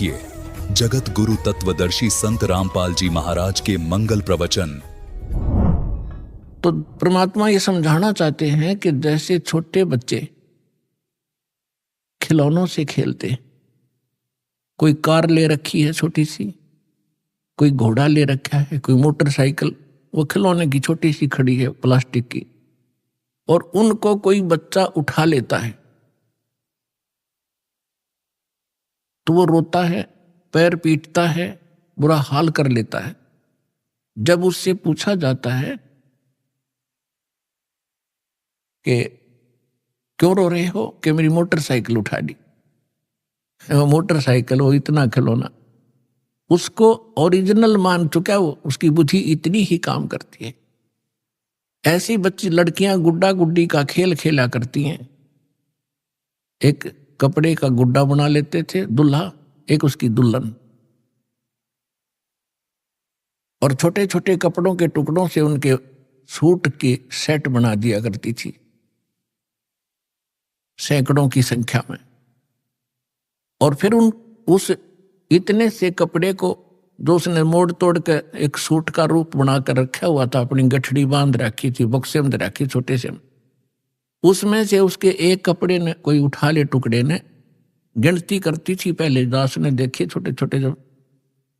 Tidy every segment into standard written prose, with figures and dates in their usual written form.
देखिए जगत गुरु तत्वदर्शी संत रामपाल जी महाराज के मंगल प्रवचन। तो परमात्मा ये समझाना चाहते हैं कि जैसे छोटे बच्चे खिलौनों से खेलते, कोई कार ले रखी है छोटी सी, कोई घोड़ा ले रखा है, कोई मोटरसाइकिल, वो खिलौने की छोटी सी खड़ी है प्लास्टिक की, और उनको कोई बच्चा उठा लेता है तो वो रोता है, पैर पीटता है, बुरा हाल कर लेता है। जब उससे पूछा जाता है कि क्यों रो रहे हो, कि मेरी मोटरसाइकिल उठा दी, वो मोटरसाइकिल, वो इतना खिलौना, उसको ओरिजिनल मान चुका, वो उसकी बुद्धि इतनी ही काम करती है। ऐसी बच्ची लड़कियां गुड्डा गुड्डी का खेल खेला करती हैं। एक कपड़े का गुड्डा बना लेते थे दुल्हा, एक उसकी दुल्हन, और छोटे छोटे कपड़ों के टुकड़ों से उनके सूट के सेट बना दिया करती थी, सैकड़ों की संख्या में। और फिर उस इतने से कपड़े को जो उसने मोड़ तोड़ कर एक सूट का रूप बनाकर रखा हुआ था, अपनी गठड़ी बांध रखी थी, बक्से में रखी छोटे से, उसमें से उसके एक कपड़े ने कोई उठा ले, टुकड़े ने गिनती करती थी। पहले दास ने देखे छोटे छोटे, जब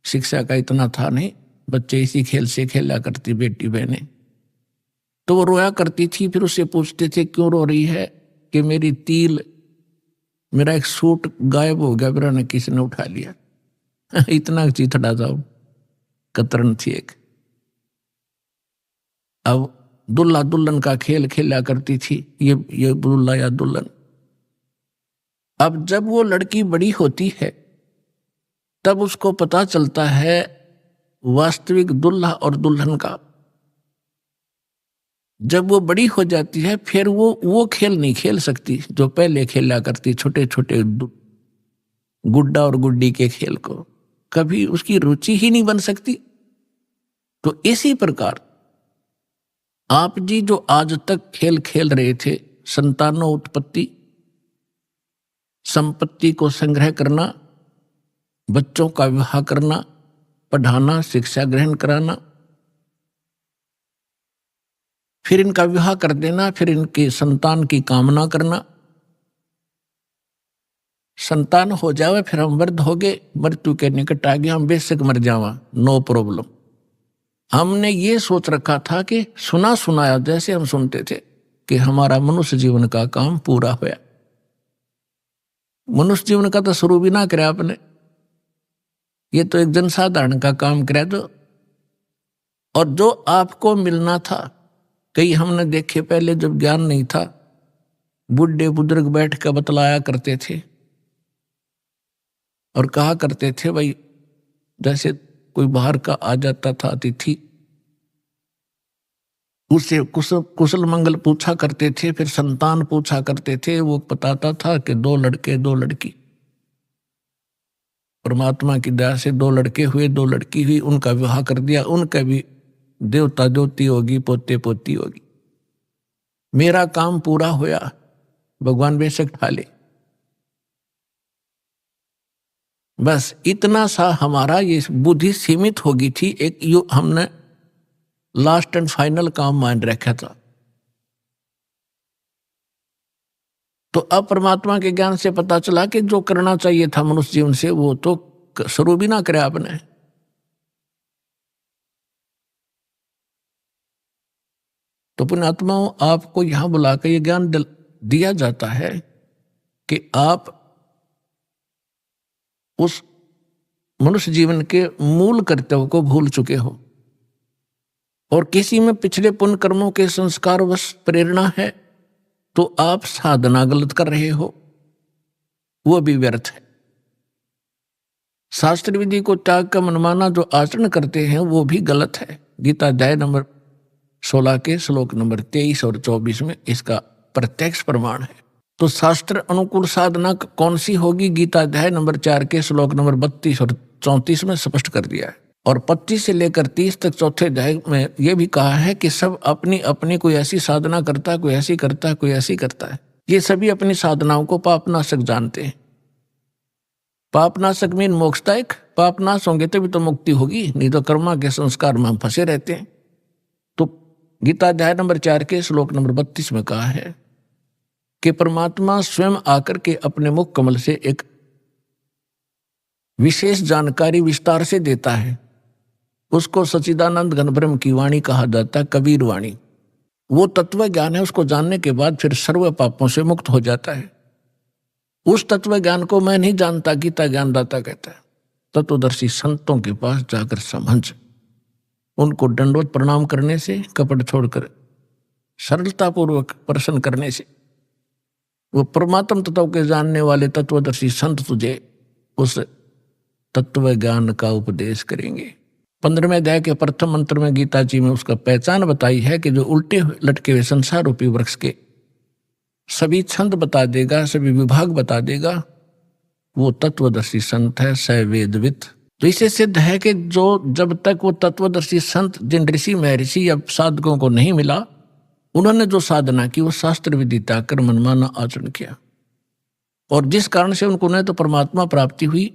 शिक्षा का इतना था नहीं, बच्चे इसी खेल से खेला करती बेटी बहने, तो वो रोया करती थी। फिर उससे पूछते थे क्यों रो रही है, कि मेरी तिल, मेरा एक सूट गायब हो गया, मेरा ने किसी ने उठा लिया। इतना चीथड़ा जाओ, कतरन थी एक। अब दुल्हा दुल्हन का खेल खेला करती थी, ये दुल्हा या दुल्हन। अब जब वो लड़की बड़ी होती है तब उसको पता चलता है वास्तविक दुल्हा और दुल्हन का। जब वो बड़ी हो जाती है फिर वो खेल नहीं खेल सकती जो पहले खेला करती, छोटे छोटे गुड्डा और गुड्डी के खेल को, कभी उसकी रुचि ही नहीं बन सकती। तो इसी प्रकार आप जी जो आज तक खेल खेल रहे थे, संतानों उत्पत्ति, संपत्ति को संग्रह करना, बच्चों का विवाह करना, पढ़ाना, शिक्षा ग्रहण कराना, फिर इनका विवाह कर देना, फिर इनके संतान की कामना करना, संतान हो जावे, फिर हम वृद्ध हो गए, मृत्यु के निकट आ गए, हम बेशक मर जावा, नो प्रॉब्लम। हमने ये सोच रखा था कि सुना सुनाया जैसे हम सुनते थे कि हमारा मनुष्य जीवन का काम पूरा होया। मनुष्य जीवन का तो शुरू भी ना करे आपने, ये तो एक जनसाधारण का काम करे। तो और जो आपको मिलना था, कई हमने देखे पहले जब ज्ञान नहीं था, बुढ़े बुजुर्ग बैठ कर बतलाया करते थे और कहा करते थे, भाई जैसे कोई बाहर का आ जाता था अतिथि, उससे कुशल मंगल पूछा करते थे, फिर संतान पूछा करते थे। वो बताता था कि 2 लड़के 2 लड़की, परमात्मा की दया से 2 लड़के हुए, 2 लड़की हुई, उनका विवाह कर दिया, उनका भी देवता ज्योति होगी, पोते पोती होगी, मेरा काम पूरा होया, भगवान बेशक ठाले। बस इतना सा हमारा ये बुद्धि सीमित होगी थी, एक यो हमने लास्ट एंड फाइनल काम मान रखा था। तो अब परमात्मा के ज्ञान से पता चला कि जो करना चाहिए था मनुष्य जीवन से वो तो शुरू भी ना करे आपने। तो पुण्यात्माओं, आपको यहां बुलाकर ये ज्ञान दिया जाता है कि आप उस मनुष्य जीवन के मूल कर्तव्य को भूल चुके हो, और किसी में पिछले पुण्य कर्मों के संस्कारवश प्रेरणा है तो आप साधना गलत कर रहे हो, वो भी व्यर्थ है। शास्त्र विधि को त्याग कर मनमाना जो आचरण करते हैं वो भी गलत है। गीता अध्याय नंबर 16 के श्लोक नंबर 23 और 24 में इसका प्रत्यक्ष प्रमाण है। तो शास्त्र अनुकूल साधना कौन सी होगी, गीता अध्याय नंबर 4 के श्लोक नंबर 32 और 34 में स्पष्ट कर दिया है। और 25 से लेकर 30 तक चौथे अध्याय में यह भी कहा है कि सब अपनी अपनी, कोई ऐसी साधना करता है, कोई ऐसी करता है, कोई ऐसी करता है। ये सभी अपनी साधनाओं को पापनाशक जानते हैं। पापनाशक मीन मोक्षदायक, पाप नाश होंगे तभी तो मुक्ति होगी, नहीं तो कर्मा के संस्कार में हम फंसे रहते हैं। तो गीता अध्याय नंबर 4 के श्लोक नंबर 32 में कहा है कि परमात्मा स्वयं आकर के अपने मुख कमल से एक विशेष जानकारी विस्तार से देता है। उसको सच्चिदानंद घन ब्रह्म की वाणी कहा जाता है, कबीर वाणी। वो तत्व ज्ञान है, उसको जानने के बाद फिर सर्व पापों से मुक्त हो जाता है। उस तत्व ज्ञान को मैं नहीं जानता, गीता ज्ञानदाता कहता है। तत्वदर्शी संतों के पास जाकर समझ, उनको दंडवत प्रणाम करने से, कपट छोड़कर सरलतापूर्वक प्रश्न करने से वो परमात्म तत्व के जानने वाले तत्वदर्शी संत तुझे उस तत्व ज्ञान का उपदेश करेंगे। 15वें अध्याय के प्रथम मंत्र में गीता जी में उसका पहचान बताई है कि जो उल्टे लटके हुए संसार रूपी वृक्ष के सभी छंद बता देगा, सभी विभाग बता देगा, वो तत्वदर्शी संत है, सवेदवित। तो इसे सिद्ध है कि जो जब तक वो तत्वदर्शी संत जिन ऋषि महर्षि या साधकों को नहीं मिला, उन्होंने जो साधना की वो शास्त्र विदिता कर मनमाना आचरण किया, और जिस कारण से उनको न तो परमात्मा प्राप्ति हुई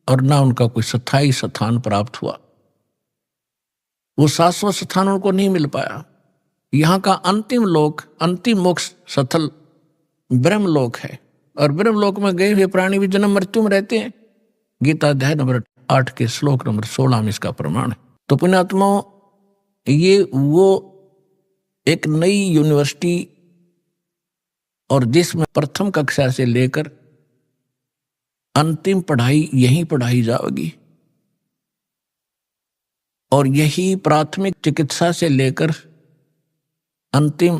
और ना उनका कोई स्थायी स्थान प्राप्त हुआ। वो शाश्वत स्थान उनको नहीं मिल पाया। यहाँ का अंतिम लोक, अंतिम मोक्ष स्थल ब्रह्मलोक है, और ब्रह्मलोक में गए हुए प्राणी भी जन्म मृत्यु में रहते हैं। गीता अध्याय नंबर 8 के श्लोक नंबर 16 में इसका प्रमाण है। तो पुण्यात्माओं, ये वो एक नई यूनिवर्सिटी, और जिसमें प्रथम कक्षा से लेकर अंतिम पढ़ाई यहीं पढ़ाई जाएगी, और यही प्राथमिक चिकित्सा से लेकर अंतिम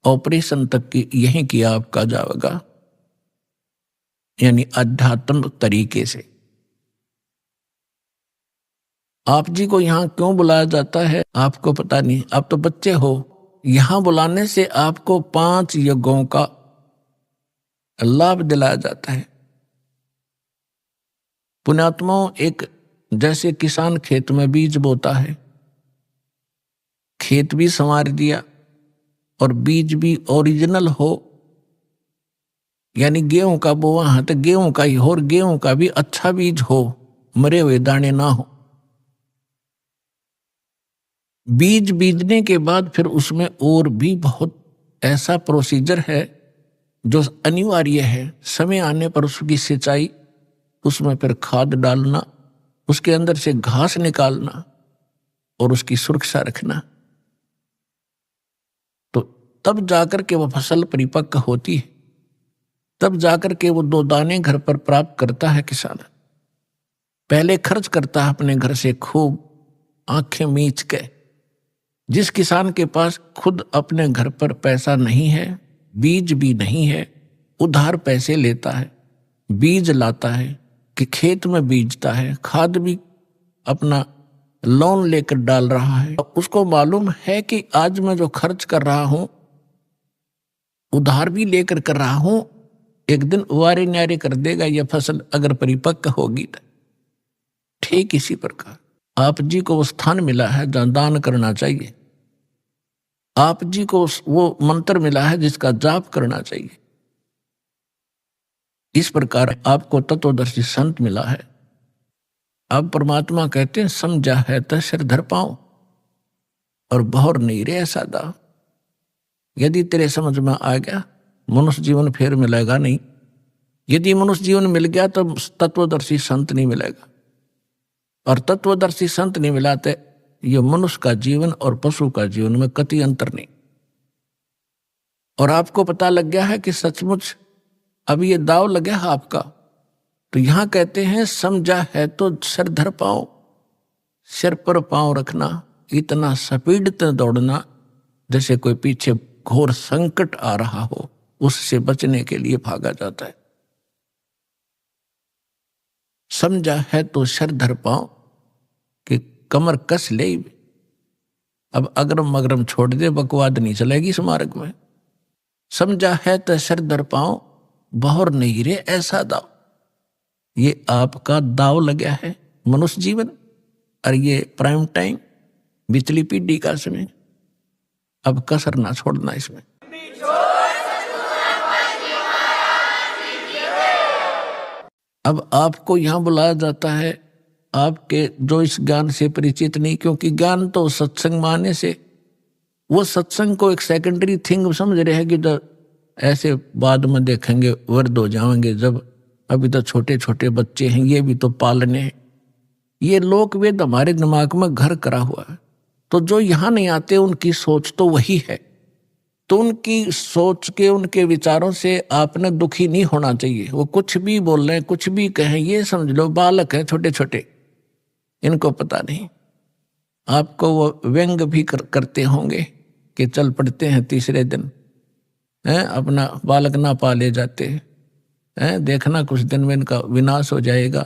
ऑपरेशन तक की यहीं किया आपका जाएगा, यानी अध्यात्म तरीके से। आप जी को यहां क्यों बुलाया जाता है आपको पता नहीं, आप तो बच्चे हो। यहां बुलाने से आपको 5 यज्ञों का लाभ दिलाया जाता है। पुण्यात्माओं, एक जैसे किसान खेत में बीज बोता है, खेत भी संवार दिया और बीज भी ओरिजिनल हो, यानी गेहूं का बोआ है तो गेहूं का ही हो, और गेहूं का भी अच्छा बीज हो, मरे हुए दाने ना हो। बीज बीजने के बाद फिर उसमें और भी बहुत ऐसा प्रोसीजर है जो अनिवार्य है। समय आने पर उसकी सिंचाई, उसमें फिर खाद डालना, उसके अंदर से घास निकालना और उसकी सुरक्षा रखना, तो तब जाकर के वह फसल परिपक्व होती है, तब जाकर के वो 2 दाने घर पर प्राप्त करता है किसान। पहले खर्च करता है अपने घर से खूब आंखें मीच के। जिस किसान के पास खुद अपने घर पर पैसा नहीं है, बीज भी नहीं है, उधार पैसे लेता है, बीज लाता है कि खेत में बीजता है, खाद भी अपना लोन लेकर डाल रहा है। उसको मालूम है कि आज मैं जो खर्च कर रहा हूं, उधार भी लेकर कर रहा हूं, एक दिन वारे न्यारे कर देगा यह फसल अगर परिपक्व होगी तो। ठीक इसी प्रकार आप जी को वो स्थान मिला है जहां दान करना चाहिए। आप जी को वो मंत्र मिला है जिसका जाप करना चाहिए। इस प्रकार आपको तत्वदर्शी संत मिला है। अब परमात्मा कहते हैं, समझा है तो सिर धर पाओ और बहुर नहीं रे ऐसा दा। यदि तेरे समझ में आ गया, मनुष्य जीवन फिर मिलेगा नहीं। यदि मनुष्य जीवन मिल गया तो तत्वदर्शी संत नहीं मिलेगा, और तत्वदर्शी संत नहीं मिला तो ये मनुष्य का जीवन और पशु का जीवन में कति अंतर नहीं। और आपको पता लग गया है कि सचमुच अब ये दाव लगे है आपका, तो यहां कहते हैं समझा है तो सिर धर पाओ, सिर पर पांव रखना, इतना स्पीड से दौड़ना जैसे कोई पीछे घोर संकट आ रहा हो, उससे बचने के लिए भागा जाता है। समझा है तो सिर धर पाओ कि कमर कस ले। अब अगरम मगरम छोड़ दे, बकवाद नहीं चलेगी इस मार्ग में। समझा है तो सिर धर पाओ, बहुर नहीं रे ऐसा दाव। ये आपका दाव लगा है मनुष्य जीवन, और ये प्राइम टाइम बिचली पीढ़ी का समय। अब कसर ना छोड़ना इसमें। अब आपको यहाँ बुलाया जाता है, आपके जो इस ज्ञान से परिचित नहीं, क्योंकि ज्ञान तो सत्संग माने से, वो सत्संग को एक सेकेंडरी थिंग समझ रहे हैं कि तो ऐसे बाद में देखेंगे, वर्द हो जाएंगे, जब अभी तो छोटे छोटे बच्चे हैं, ये भी तो पालने हैं। ये लोक वेद हमारे दिमाग में घर करा हुआ है। तो जो यहाँ नहीं आते उनकी सोच तो वही है। तो उनकी सोच के, उनके विचारों से आपने दुखी नहीं होना चाहिए। वो कुछ भी बोल रहे हैं, कुछ भी कहें, ये समझ लो बालक है छोटे छोटे, इनको पता नहीं। आपको वो व्यंग भी करते होंगे कि चल पड़ते हैं तीसरे दिन, हैं अपना बालक ना पाले जाते हैं, देखना कुछ दिन में इनका विनाश हो जाएगा,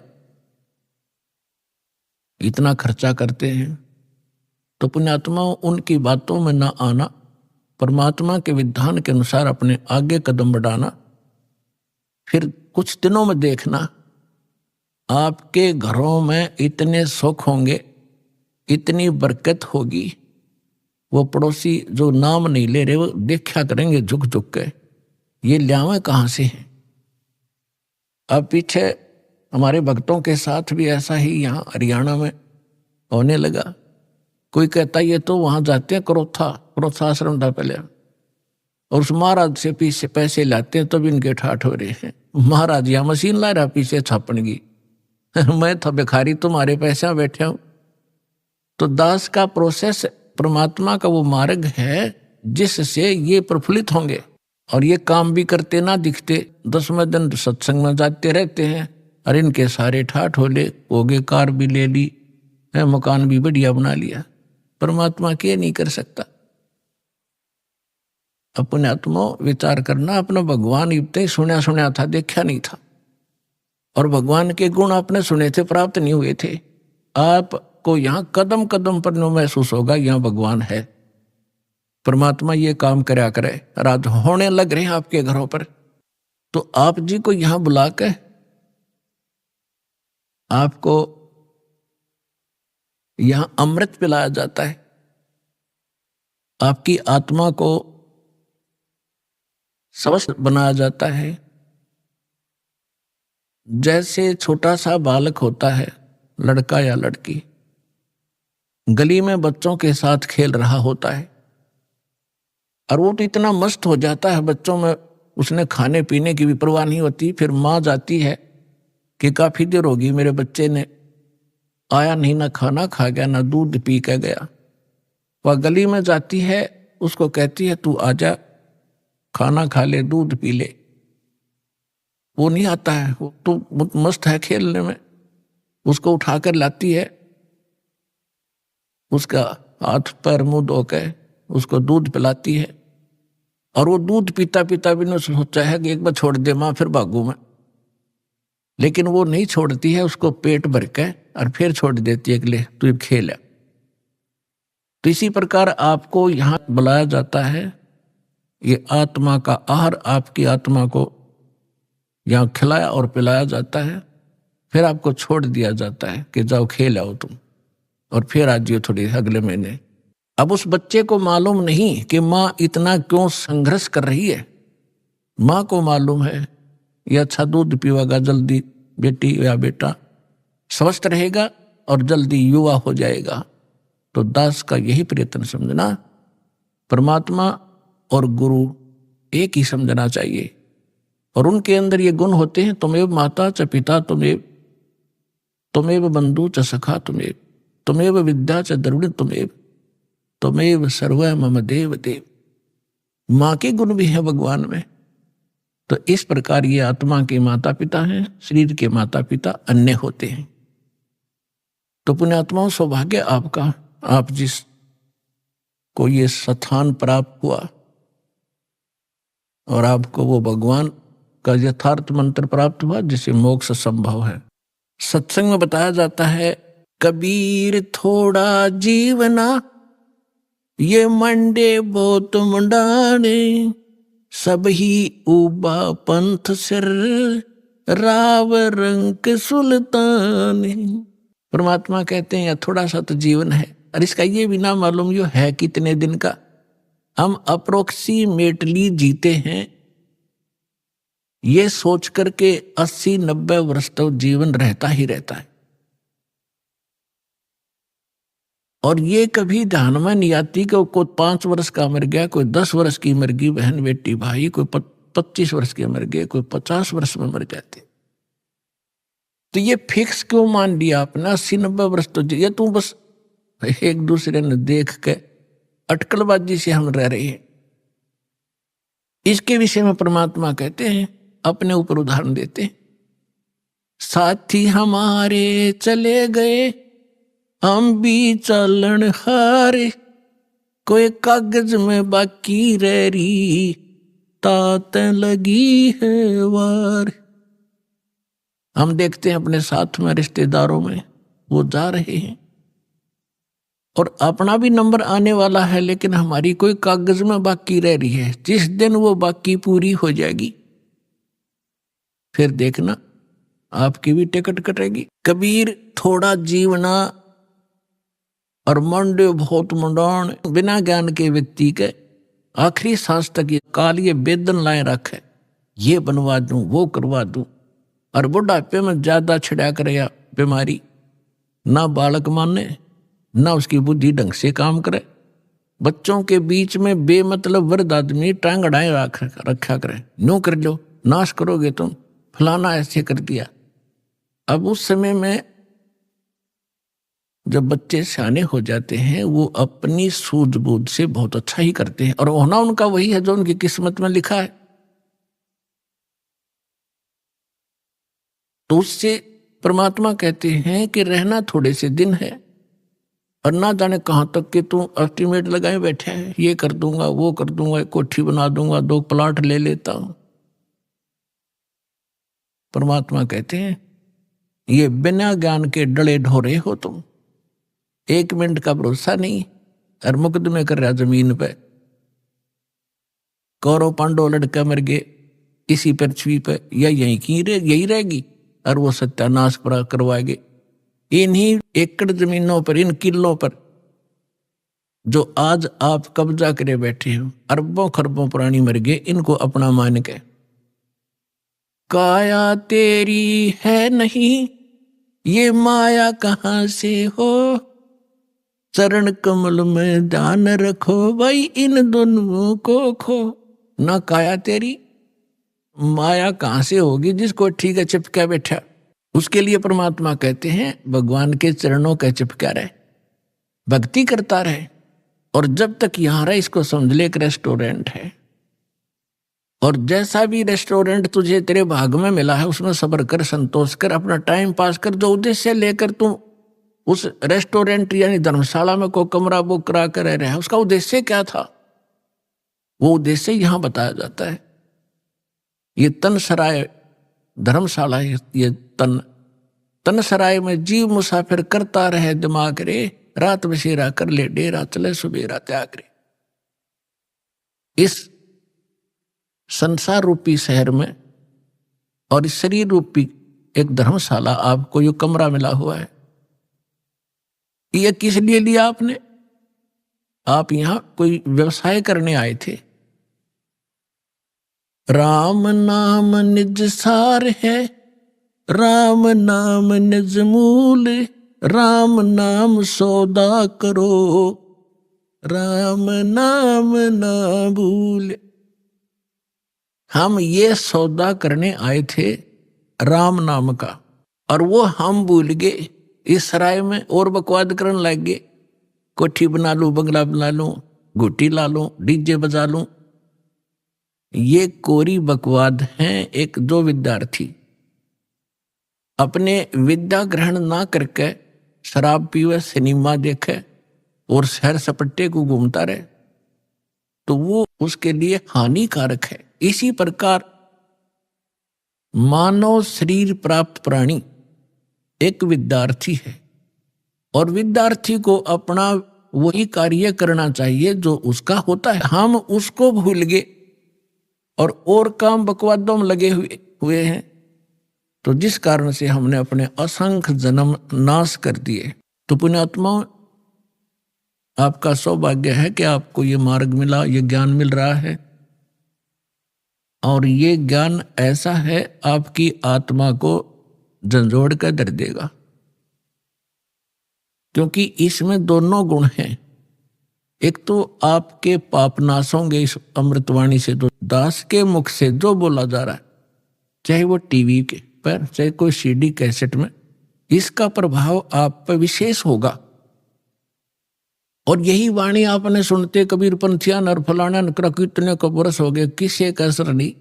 इतना खर्चा करते हैं। तो पुण्यात्मा उनकी बातों में ना आना, परमात्मा के विधान के अनुसार अपने आगे कदम बढ़ाना। फिर कुछ दिनों में देखना आपके घरों में इतने सुख होंगे, इतनी बरकत होगी, वो पड़ोसी जो नाम नहीं ले रहे वो देखा करेंगे झुक झुक के, ये ल्यावे कहाँ से हैं। अब पीछे हमारे भक्तों के साथ भी ऐसा ही यहाँ हरियाणा में होने लगा। कोई कहता ये तो वहाँ जाते हैं क्रोथा आश्रम था पहले, और उस महाराज से पीछे पैसे लाते हैं, तब इनके ठाठ हो रहे हैं। महाराज यहाँ मशीन ला रहा पीछे छापन की मैं था भिखारी, तुम्हारे पैसे में बैठा हूँ। तो दास का प्रोसेस, परमात्मा का वो मार्ग है जिससे ये प्रफुल्लित होंगे। और ये काम भी करते ना दिखते, 10वें दिन सत्संग में जाते रहते हैं, और इनके सारे ठाठ हो गए, कार भी ले ली है, मकान भी बढ़िया बना लिया। परमात्मा के नहीं कर सकता। अपने आत्मा विचार करना, अपना भगवान इतने सुना था, देखा नहीं था, और भगवान के गुण आपने सुने थे, प्राप्त नहीं हुए थे। आपको यहाँ कदम कदम पर महसूस होगा यहाँ भगवान है, परमात्मा ये काम करया करे, राज होने लग रहे हैं आपके घरों पर। तो आप जी को यहाँ बुला के आपको यहां अमृत पिलाया जाता है, आपकी आत्मा को स्वस्थ बनाया जाता है। जैसे छोटा सा बालक होता है, लड़का या लड़की, गली में बच्चों के साथ खेल रहा होता है, और वो तो इतना मस्त हो जाता है बच्चों में, उसने खाने पीने की भी परवाह नहीं होती। फिर माँ जाती है कि काफी देर होगी मेरे बच्चे ने आया नहीं, ना खाना खा गया, ना दूध पी के गया। वह गली में जाती है, उसको कहती है तू आजा, खाना खा ले, दूध पी ले। वो नहीं आता है, वो तो मस्त है खेलने में। उसको उठाकर लाती है, उसका हाथ पैर मुंह धो के उसको दूध पिलाती है, और वो दूध पीता पीता भी ने सोचा है कि एक बार छोड़ दे माँ, फिर भागू मैं। लेकिन वो नहीं छोड़ती है, उसको पेट भर के और फिर छोड़ देती है कि ले तू खेल। तो इसी प्रकार आपको यहाँ बुलाया जाता है, ये आत्मा का आहार आपकी आत्मा को यहाँ खिलाया और पिलाया जाता है। फिर आपको छोड़ दिया जाता है कि जाओ खेल आओ तुम, और फिर आ जाइए थोड़ी अगले महीने। अब उस बच्चे को मालूम नहीं कि माँ इतना क्यों संघर्ष कर रही है। माँ को मालूम है ये अच्छा दूध पीवागा, जल्दी बेटी या बेटा स्वस्थ रहेगा और जल्दी युवा हो जाएगा। तो दास का यही प्रयत्न समझना, परमात्मा और गुरु एक ही समझना चाहिए, और उनके अंदर ये गुण होते हैं, तुमेव माता च पिता तुमेव, तुमेव बंधु च सखा तुमेव, तुमेव विद्या च द्रविण तुमेव, तुमेव सर्व मम देव देव। माँ के गुण भी है भगवान में। तो इस प्रकार ये आत्मा के माता पिता हैं, शरीर के माता पिता अन्य होते हैं। तो पुण्यात्माओं, सौभाग्य आपका, आप जिस को ये स्थान प्राप्त हुआ और आपको वो भगवान का यथार्थ मंत्र प्राप्त हुआ जिसे मोक्ष संभव है। सत्संग में बताया जाता है, कबीर थोड़ा जीवना ये मंडे बहुत मुंडाने, सब ही उबा पंथ सिर राव रंग सुल्तान। परमात्मा कहते हैं थोड़ा सा तो जीवन है, और इसका ये भी ना मालूम यो है कितने दिन का। हम अप्रोक्सीमेटली जीते हैं ये सोच करके 80-90 वर्ष तक जीवन रहता ही रहता है। और ये कभी ध्यान में नहीं आती कि कोई 5 वर्ष का मर गया, कोई 10 वर्ष की मर गई बहन बेटी भाई, कोई 25 वर्ष के मर गए, कोई 50 वर्ष में मर जाते। तो ये फिक्स क्यों मान लिया आपने 80-90 वर्ष? तो ये तू बस एक दूसरे ने देख के अटकलबाजी से हम रह रहे हैं। इसके विषय में परमात्मा कहते हैं, अपने ऊपर उदाहरण देते हैं, साथी हमारे चले गए हम भी चलन हारे, कोई कागज में बाकी रह रही तात लगी है वार। हम देखते हैं अपने साथ में रिश्तेदारों में वो जा रहे हैं और अपना भी नंबर आने वाला है, लेकिन हमारी कोई कागज में बाकी रह रही है। जिस दिन वो बाकी पूरी हो जाएगी फिर देखना आपकी भी टिकट कटेगी। कबीर थोड़ा जीवना और मंडे बहुत मंडान, बिना ज्ञान के व्यक्ति के आखिरी सांस तक ये काल ये बेदन लाए रखे, ये बनवा दूं वो करवा दूं। और बुढ़ापे में ज्यादा छिड़ा करे बीमारी, ना बालक माने ना उसकी बुद्धि ढंग से काम करे। बच्चों के बीच में बेमतलब वृद्ध आदमी टांग अड़ाए रखा करे, नो कर लो नाश करोगे तुम, फलाना ऐसे कर दिया। अब उस समय में जब बच्चे सियाने हो जाते हैं वो अपनी सूझबूझ से बहुत अच्छा ही करते हैं, और होना उनका वही है जो उनकी किस्मत में लिखा है। तो उससे परमात्मा कहते हैं कि रहना थोड़े से दिन है और ना जाने कहां तक कि तू एस्टिमेट लगाए बैठे हैं, ये कर दूंगा वो कर दूंगा, एक कोठी बना दूंगा, 2 प्लाट ले लेता हूं। परमात्मा कहते हैं ये बिना ज्ञान के डले ढोरे हो तुम, 1 मिनट का भरोसा नहीं और मुकदमे कर रहा जमीन पे। कौरव पांडव लड़का मर गए इसी पृथ्वी पे, या यही रहेगी और वो सत्यानाश करवाएंगे। इन्हीं एकड़ जमीनों पर, इन किलों पर जो आज आप कब्जा करे बैठे हो, अरबों खरबों प्राणी मर गए इनको अपना मान के। काया तेरी है नहीं ये माया कहां से हो, चरण कमल में ध्यान रखो भाई इन दोनों को खो। ना काया तेरी, माया कहां से होगी जिसको ठीक है चिपका बैठा। उसके लिए परमात्मा कहते हैं भगवान के चरणों का चिपका रहे, भक्ति करता रहे। और जब तक यहां रहे इसको समझ ले एक रेस्टोरेंट है, और जैसा भी रेस्टोरेंट तुझे तेरे भाग में मिला है उसमें सब्र कर, संतोष कर, अपना टाइम पास कर। जो उद्देश्य लेकर तू उस रेस्टोरेंट यानी धर्मशाला में कोई कमरा बुक करा कर रह रहा है, उसका उद्देश्य क्या था, वो उद्देश्य यहां बताया जाता है। ये तन सराय धर्मशाला, ये तन सराय में जीव मुसाफिर करता रहे दिमाग रे, रात बसेरा कर ले डेरा चले सुबेरा त्याग रे। इस संसार रूपी शहर में और इस शरीर रूपी एक धर्मशाला आपको ये कमरा मिला हुआ है। ये किस लिए लिया आपने? आप यहां कोई व्यवसाय करने आए थे। राम नाम निज सार है, राम नाम निज मूल, राम नाम सौदा करो, राम नाम ना भूल। हम ये सौदा करने आए थे राम नाम का, और वो हम भूल गए इस सराय में और बकवाद करने लग गए। कोठी बना लूं, बंगला बना लूं, घुट्टी ला लूं, डीजे बजा लूं। ये कोरी बकवाद हैं। एक जो विद्यार्थी अपने विद्या ग्रहण ना करके शराब पीवे, सिनेमा देखे और सैर सपट्टे को घूमता रहे तो वो उसके लिए हानिकारक है। इसी प्रकार मानव शरीर प्राप्त प्राणी एक विद्यार्थी है, और विद्यार्थी को अपना वही कार्य करना चाहिए जो उसका होता है। हम उसको भूल गए और काम बकवादों में लगे हुए हैं, तो जिस कारण से हमने अपने असंख्य जन्म नाश कर दिए। तो पुण्यात्मा, आपका सौभाग्य है कि आपको ये मार्ग मिला, ये ज्ञान मिल रहा है। और ये ज्ञान ऐसा है आपकी आत्मा को झंझोड़ कर धर देगा, क्योंकि इसमें दोनों गुण हैं। एक तो आपके पाप नाश होंगे इस अमृतवाणी से, जो दास के मुख से जो बोला जा रहा है, चाहे वो टीवी के पर, चाहे कोई सीडी कैसेट में, इसका प्रभाव आप पर विशेष होगा। और यही वाणी आपने सुनते कबीर पंथिया नर फलाना नकरा कितने को बरस हो गए, किसे का असर नहीं।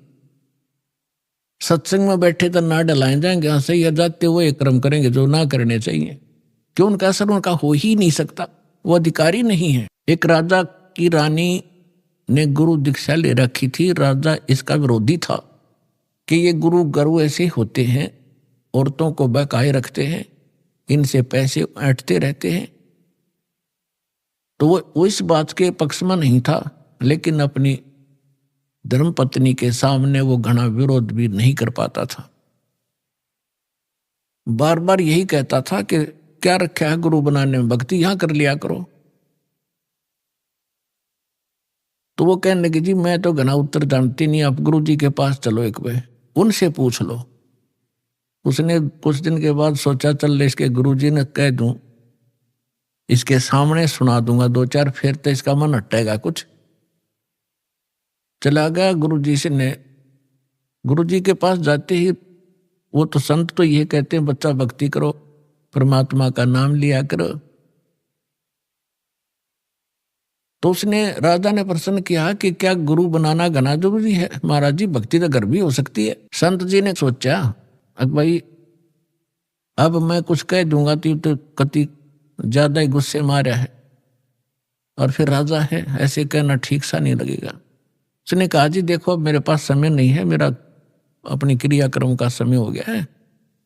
सत्संग में बैठे तो ना डलाए जाएंगे, हाँ सही है, जाते वो एक कर्म करेंगे जो ना करने चाहिए, क्यों उनका असर उनका हो ही नहीं सकता, वो अधिकारी नहीं है। एक राजा की रानी ने गुरु दीक्षा ले रखी थी, राजा इसका विरोधी था कि ये गुरु गरु ऐसे होते हैं, औरतों को बहकाए रखते हैं, इनसे पैसे ऐंठते रहते हैं। तो वो इस बात के पक्ष में नहीं था, लेकिन अपनी धर्मपत्नी के सामने वो घना विरोध भी नहीं कर पाता था। बार बार यही कहता था कि क्या रखा है गुरु बनाने में, भक्ति यहां कर लिया करो। तो वो कहने लगी जी मैं तो घना उत्तर जानती नहीं, आप गुरु जी के पास चलो, एक बार उनसे पूछ लो। उसने कुछ दिन के बाद सोचा चल इसके गुरु जी ने कह दूं, इसके सामने सुना दूंगा दो चार, फिर तो इसका मन हटेगा कुछ। चला गया गुरु जी से ने, गुरु जी के पास जाते ही वो तो संत तो ये कहते हैं बच्चा भक्ति करो, परमात्मा का नाम लिया करो। तो उसने राजा ने प्रश्न किया कि क्या गुरु बनाना घना जरूरी है? महाराज जी भक्ति तो घर भी हो सकती है। संत जी ने सोचा अब भाई अब मैं कुछ कह दूंगा तो कति ज्यादा ही गुस्से मारा है, और फिर राजा है, ऐसे कहना ठीक सा नहीं लगेगा। उसने कहा जी देखो अब मेरे पास समय नहीं है, मेरा अपनी क्रियाक्रम का समय हो गया है,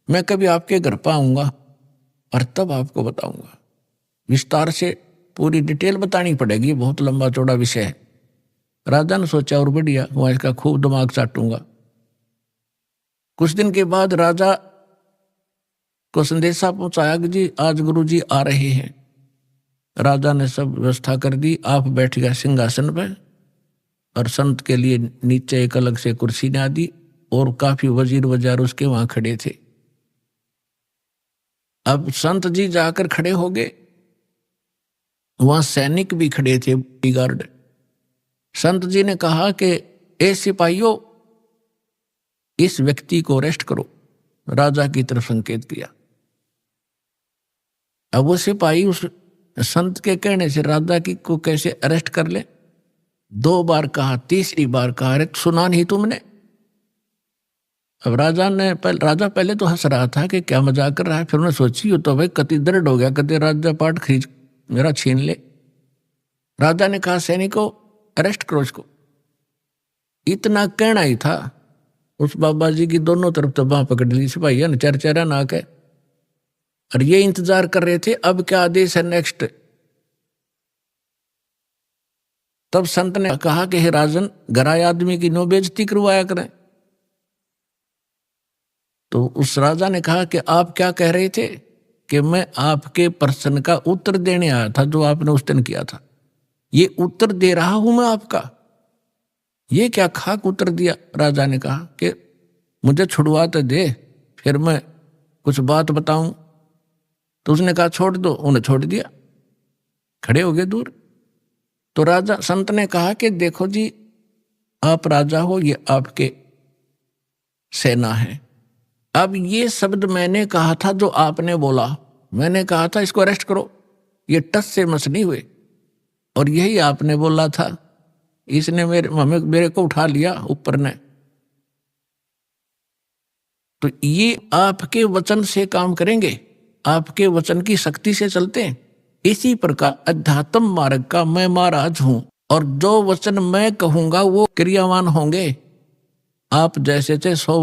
मैं कभी आपके घर पर आऊंगा और तब आपको बताऊंगा, विस्तार से पूरी डिटेल बतानी पड़ेगी, बहुत लंबा चौड़ा विषय है। राजा ने सोचा और बढ़िया, वहां इसका खूब दिमाग चाटूंगा। कुछ दिन के बाद राजा को संदेशा पहुंचाया कि जी आज गुरु जी आ रहे हैं। राजा ने सब व्यवस्था कर दी, आप बैठ गया सिंहासन पर, और संत के लिए नीचे एक अलग से कुर्सी ने दी, और काफी वजीर वजार उसके वहां खड़े थे। अब संत जी जाकर खड़े हो गए, वहां सैनिक भी खड़े थे, गार्ड। संत जी ने कहा कि ए सिपाहियों इस व्यक्ति को अरेस्ट करो, राजा की तरफ संकेत किया। अब वो सिपाही उस संत के कहने से राजा की को कैसे अरेस्ट कर ले, 2 बार कहा, तीसरी बार कहा अरे सुना नहीं तुमने। अब राजा पहले तो हंस रहा था कि क्या मजाक कर रहा है, फिर उन्होंने सोची तो भाई कति दर्द हो गया, कति राजा पाठ खींच मेरा छीन ले। राजा ने कहा सैनिकों अरेस्ट करो इसको। इतना कहना ही था, उस बाबा जी की दोनों तरफ तो बांह पकड़ ली सिपाहियों ने, चरचरा नाक है, और ये इंतजार कर रहे थे अब क्या आदेश है नेक्स्ट। तब संत ने कहा कि हे राजन गराय आदमी की नो बेइज्जती करवाया करें। तो उस राजा ने कहा कि आप क्या कह रहे थे? कि मैं आपके प्रश्न का उत्तर देने आया था जो आपने उस दिन किया था, ये उत्तर दे रहा हूं मैं आपका। ये क्या खाक उत्तर दिया? राजा ने कहा कि मुझे छुड़वा तो दे, फिर मैं कुछ बात बताऊं। तो उसने कहा छोड़ दो, उन्हें छोड़ दिया, खड़े हो गए दूर। तो राजा संत ने कहा कि देखो जी आप राजा हो, ये आपके सेना है। अब ये शब्द मैंने कहा था जो आपने बोला, मैंने कहा था इसको अरेस्ट करो, ये टस से मस नहीं हुए, और यही आपने बोला था, इसने मेरे को उठा लिया ऊपर ने। तो ये आपके वचन से काम करेंगे, आपके वचन की शक्ति से चलते हैं। इसी प्रकार अध्यात्म मार्ग का मैं महाराज हूं, और जो वचन मैं कहूंगा वो क्रियावान होंगे। आप जैसे थे 100